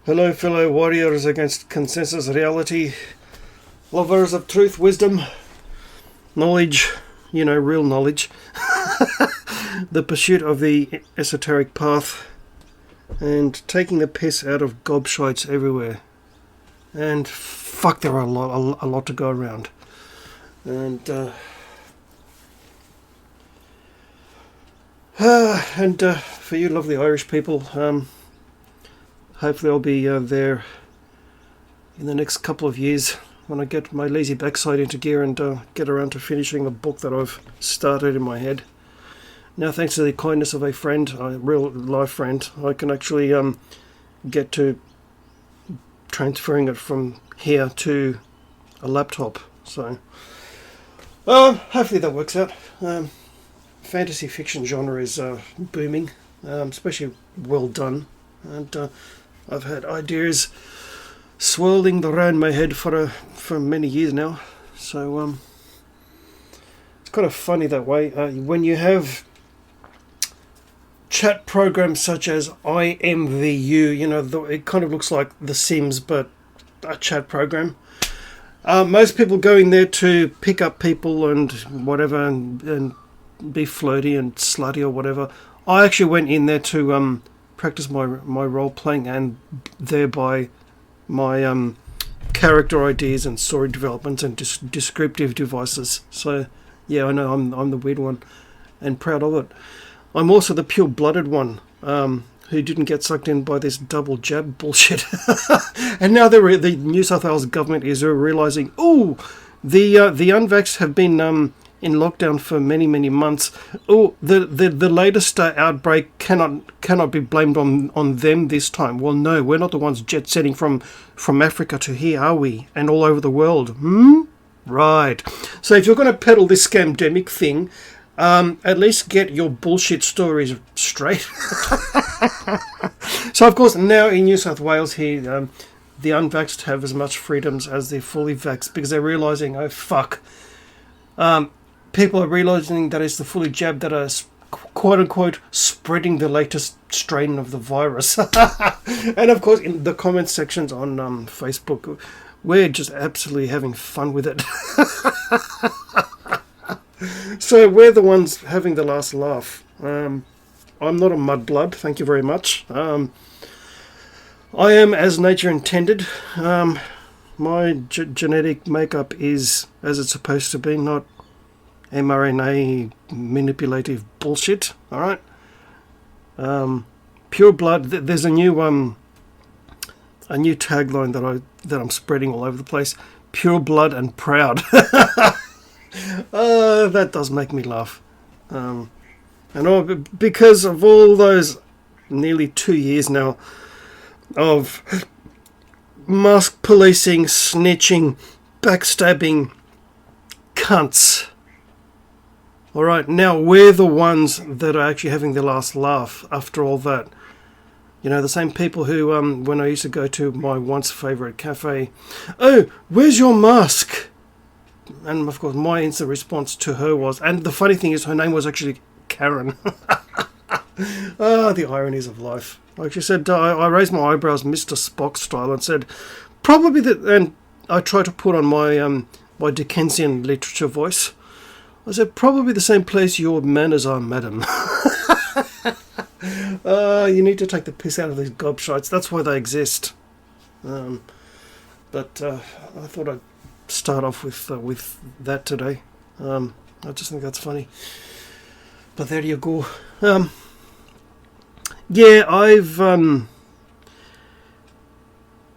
Hello, fellow warriors against consensus reality, lovers of truth, wisdom, knowledge, real knowledge, the pursuit of the esoteric path, and taking the piss out of gobshites everywhere. And fuck, there are a lot to go around. And for you lovely Irish people, hopefully I'll be there in the next couple of years when I get my lazy backside into gear and get around to finishing a book that I've started in my head. Now, thanks to the kindness of a friend, a real life friend, I can actually get to transferring it from here to a laptop. So, hopefully that works out. Fantasy fiction genre is booming, especially well done. And I've had ideas swirling around my head for many years now. So it's kind of funny that way. When you have chat programs such as IMVU, it kind of looks like The Sims, but a chat program. Most people go in there to pick up people and whatever, and be flirty and slutty or whatever. I actually went in there to practice my role playing and thereby my character ideas and story development and descriptive devices. So yeah, I know I'm the weird one and proud of it. I'm also the pure-blooded one who didn't get sucked in by this double jab bullshit. And now the New South Wales government is realising, the unvaxxed have been in lockdown for many months. The latest outbreak cannot be blamed on them this time. Well, no, we're not the ones jet setting from Africa to here, are we? And all over the world. Right. So if you're going to peddle this scamdemic thing, at least get your bullshit stories straight. So of course now in New South Wales here, the unvaxxed have as much freedoms as the fully vaxxed, because they're realising, oh fuck, people are realising that it's the fully jabbed that are quote-unquote spreading the latest strain of the virus. And of course in the comment sections on Facebook, we're just absolutely having fun with it. So we're the ones having the last laugh. I'm not a mudblood, thank you very much. I am as nature intended. My genetic makeup is as it's supposed to be, not mRNA manipulative bullshit. All right. Pure blood. There's a new tagline that I'm spreading all over the place. Pure blood and proud. That does make me laugh. And because of all those nearly 2 years now of mask policing, snitching, backstabbing cunts. Alright, now we're the ones that are actually having the last laugh after all that. The same people who, when I used to go to my once favourite cafe, oh, where's your mask? And of course my instant response to her was, and the funny thing is her name was actually Karen. The ironies of life. Like she said, I raised my eyebrows Mr. Spock style and said, probably that, and I tried to put on my Dickensian literature voice. I said, probably the same place your manners are, madam. You need to take the piss out of these gobshites. That's why they exist. But I thought I'd start off with that today. I just think that's funny. But there you go. Yeah,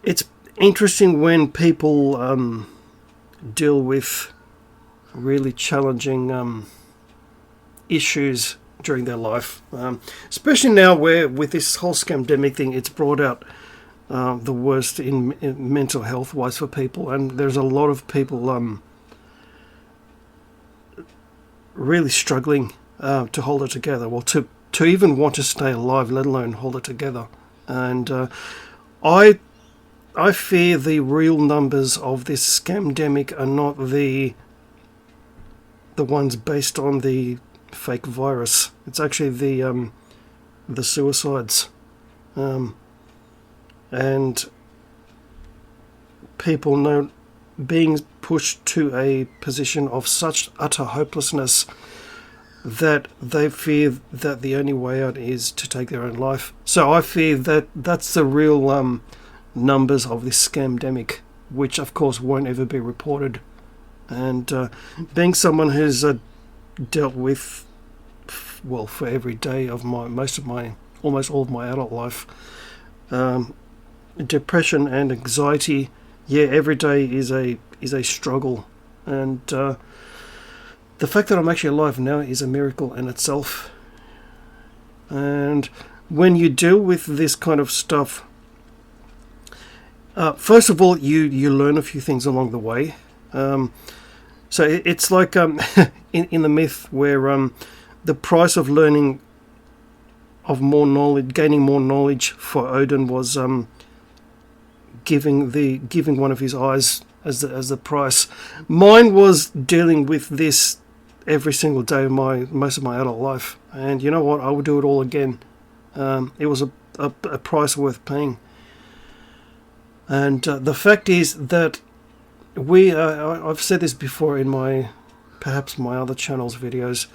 it's interesting when people deal with really challenging issues during their life, especially now where with this whole scamdemic thing, it's brought out the worst in mental health wise for people, and there's a lot of people really struggling to hold it together, well, to even want to stay alive, let alone hold it together. And I fear the real numbers of this scamdemic are not the ones based on the fake virus. It's actually the suicides. and people know being pushed to a position of such utter hopelessness that they fear that the only way out is to take their own life. So I fear that that's the real numbers of this scamdemic, which of course won't ever be reported. And being someone who's dealt with, well, for every day of almost all of my adult life, depression and anxiety, yeah, every day is a struggle, and the fact that I'm actually alive now is a miracle in itself. And when you deal with this kind of stuff, first of all, you learn a few things along the way. So it's like in the myth where the price of learning of more knowledge, gaining more knowledge for Odin was giving one of his eyes as the price. Mine was dealing with this every single day of most of my adult life, and you know what? I would do it all again. It was a price worth paying. And the fact is that I've said this before in perhaps my other channel's videos,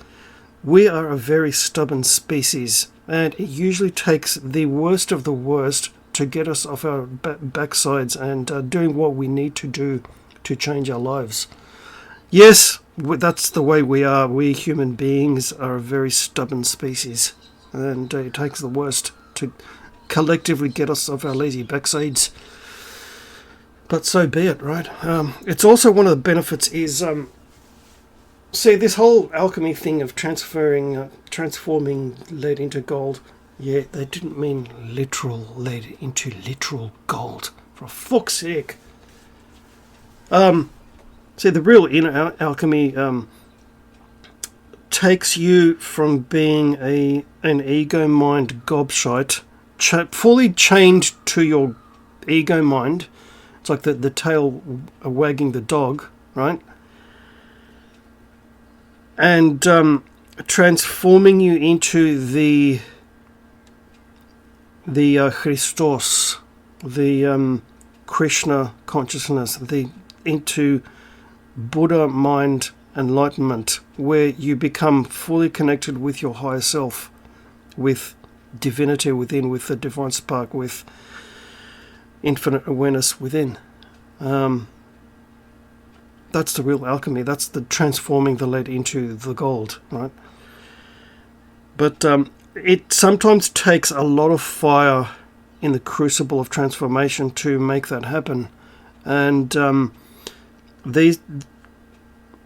we are a very stubborn species, and it usually takes the worst of the worst to get us off our backsides and doing what we need to do to change our lives. Yes, that's the way we are. We human beings are a very stubborn species, and it takes the worst to collectively get us off our lazy backsides. But so be it, right? It's also one of the benefits is, see, this whole alchemy thing of transforming lead into gold. Yeah, they didn't mean literal lead into literal gold. For fuck's sake. See, the real inner alchemy takes you from being an ego mind gobshite, fully chained to your ego mind. It's like the tail wagging the dog, right? And transforming you into the Christos, the Krishna consciousness, into Buddha mind enlightenment, where you become fully connected with your higher self, with divinity within, with the divine spark, with infinite awareness within. That's the real alchemy. That's the transforming the lead into the gold, right? But it sometimes takes a lot of fire in the crucible of transformation to make that happen. And these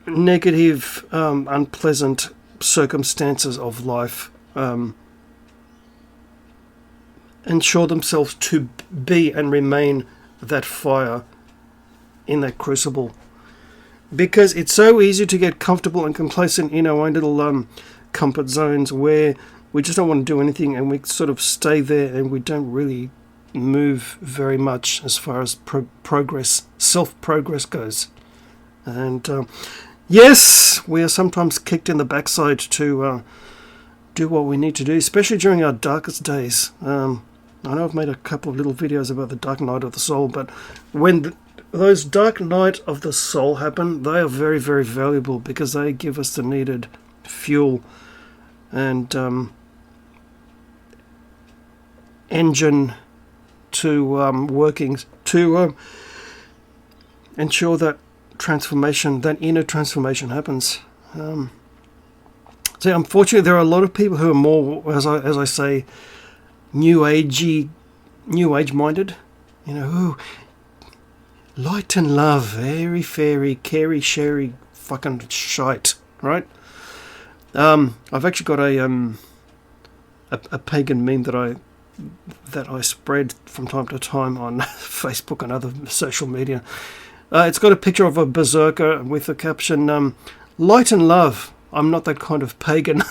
negative, unpleasant circumstances of life ensure themselves to be and remain that fire in that crucible. Because it's so easy to get comfortable and complacent in our own little comfort zones where we just don't want to do anything, and we sort of stay there and we don't really move very much as far as self-progress goes. And yes, we are sometimes kicked in the backside to do what we need to do, especially during our darkest days. I know I've made a couple of little videos about the dark night of the soul, but when those dark night of the soul happen, they are very, very valuable because they give us the needed fuel and engine to workings to ensure that transformation, that inner transformation happens. So unfortunately, there are a lot of people who are more, as I say, new age minded. You know, ooh, light and love, very fairy, carey, sherry, fucking shite, right? I've actually got a pagan meme that I spread from time to time on Facebook and other social media. It's got a picture of a berserker with the caption, light and love, I'm not that kind of pagan.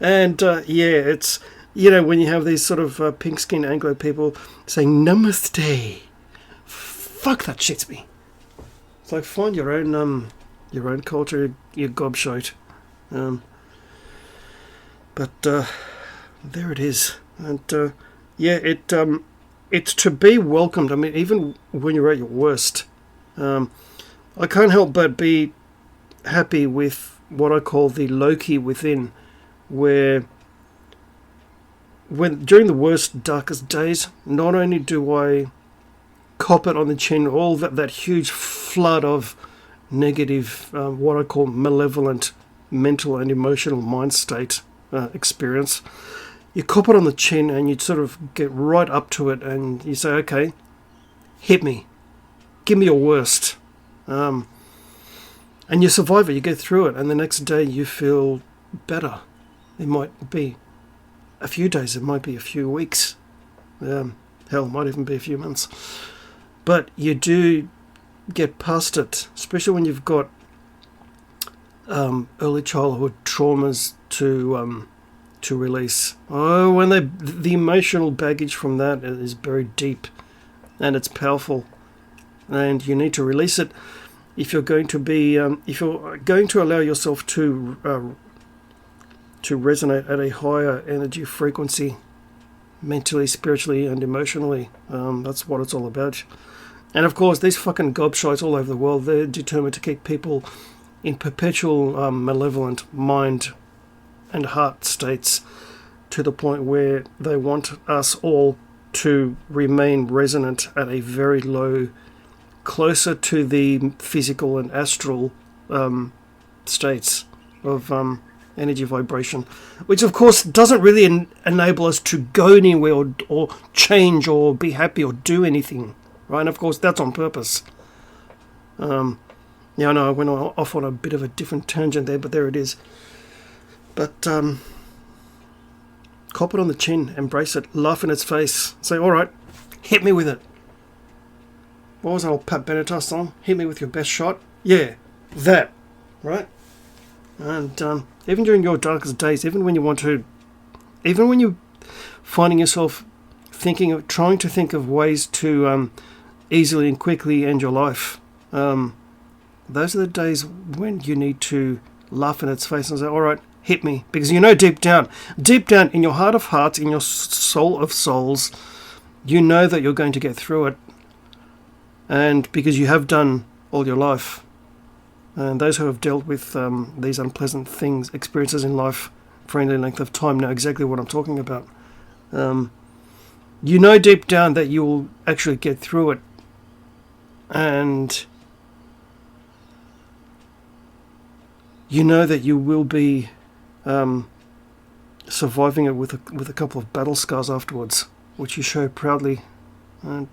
And yeah, it's, you know, when you have these sort of pink-skinned Anglo people saying namaste, fuck, that shits me. It's like, find your own culture, you gobshite. But there it is. And yeah, it's to be welcomed. I mean, even when you're at your worst, I can't help but be happy with what I call the Loki within, where when during the worst, darkest days, not only do I cop it on the chin, all that huge flood of negative, what I call malevolent mental and emotional mind state experience, you cop it on the chin and you sort of get right up to it and you say, okay, hit me, give me your worst, and you survive it, you get through it, and the next day you feel better. It might be a few days, it might be a few weeks, hell, it might even be a few months, but you do get past it, especially when you've got early childhood traumas to release. Oh, when the emotional baggage from that is buried deep, and it's powerful, and you need to release it if you're going to be if you're going to allow yourself to resonate at a higher energy frequency, mentally, spiritually, and emotionally. That's what it's all about. And of course, these fucking gobshites all over the world, they're determined to keep people in perpetual malevolent mind and heart states, to the point where they want us all to remain resonant at a very low, closer to the physical and astral states of energy vibration, which of course doesn't really enable us to go anywhere or change or be happy or do anything, right? And of course that's on purpose. Yeah, I know I went off on a bit of a different tangent there, but there it is. But cop it on the chin, embrace it, laugh in its face, say, all right, hit me with it. What was that old Pat Benatar song? Hit me with your best shot. Yeah, that, right? And even during your darkest days, even when you're finding yourself trying to think of ways to easily and quickly end your life, those are the days when you need to laugh in its face and say, all right, hit me. Because you know deep down in your heart of hearts, in your soul of souls, you know that you're going to get through it. And because you have done all your life. And those who have dealt with these unpleasant experiences in life for any length of time know exactly what I'm talking about. You know deep down that you will actually get through it. And you know that you will be surviving it with a couple of battle scars afterwards, which you show proudly. And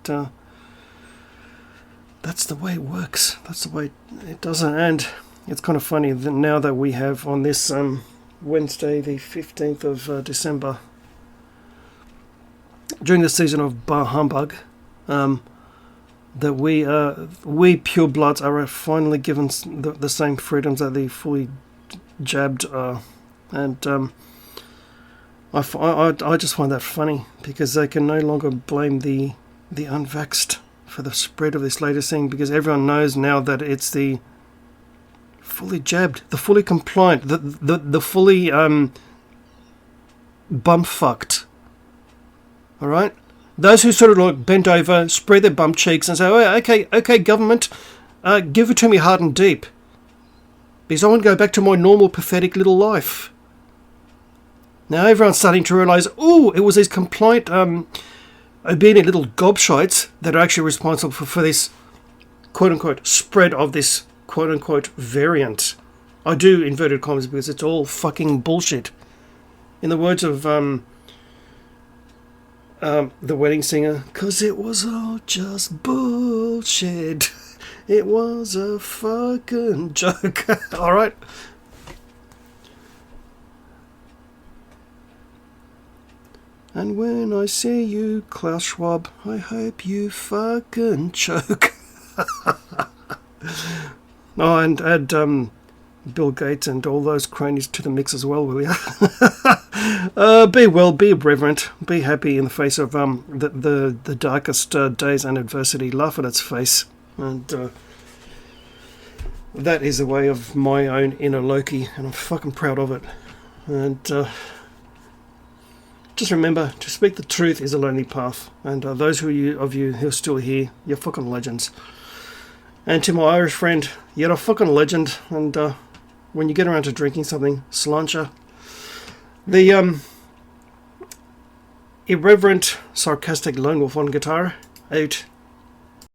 that's the way it works. That's the way it does. And it's kind of funny that now that we have on this Wednesday, the 15th of December, during the season of Bar Humbug, that we purebloods are finally given the same freedoms that the fully jabbed are. And I just find that funny, because they can no longer blame the unvaxxed for the spread of this latest thing, because everyone knows now that it's the fully jabbed, the fully compliant, the fully bump-fucked. Alright? Those who sort of like bent over, spread their bump cheeks and say, oh, okay, government, give it to me hard and deep, because I want to go back to my normal pathetic little life. Now everyone's starting to realise, it was these compliant, obedient little gobshites that are actually responsible for this quote-unquote spread of this quote-unquote variant. I do inverted commas because it's all fucking bullshit. In the words of the wedding singer, 'cause it was all just bullshit. It was a fucking joke. Alright? And when I see you, Klaus Schwab, I hope you fucking choke. Oh, and add Bill Gates and all those cronies to the mix as well, will you? Be well, be reverent, be happy in the face of the darkest days and adversity. Laugh at its face. And that is the way of my own inner Loki, and I'm fucking proud of it. And just remember, to speak the truth is a lonely path. And those of you who are still here, you're fucking legends. And to my Irish friend, you're a fucking legend. And when you get around to drinking something, sláinte. The irreverent, sarcastic lone wolf on guitar, out.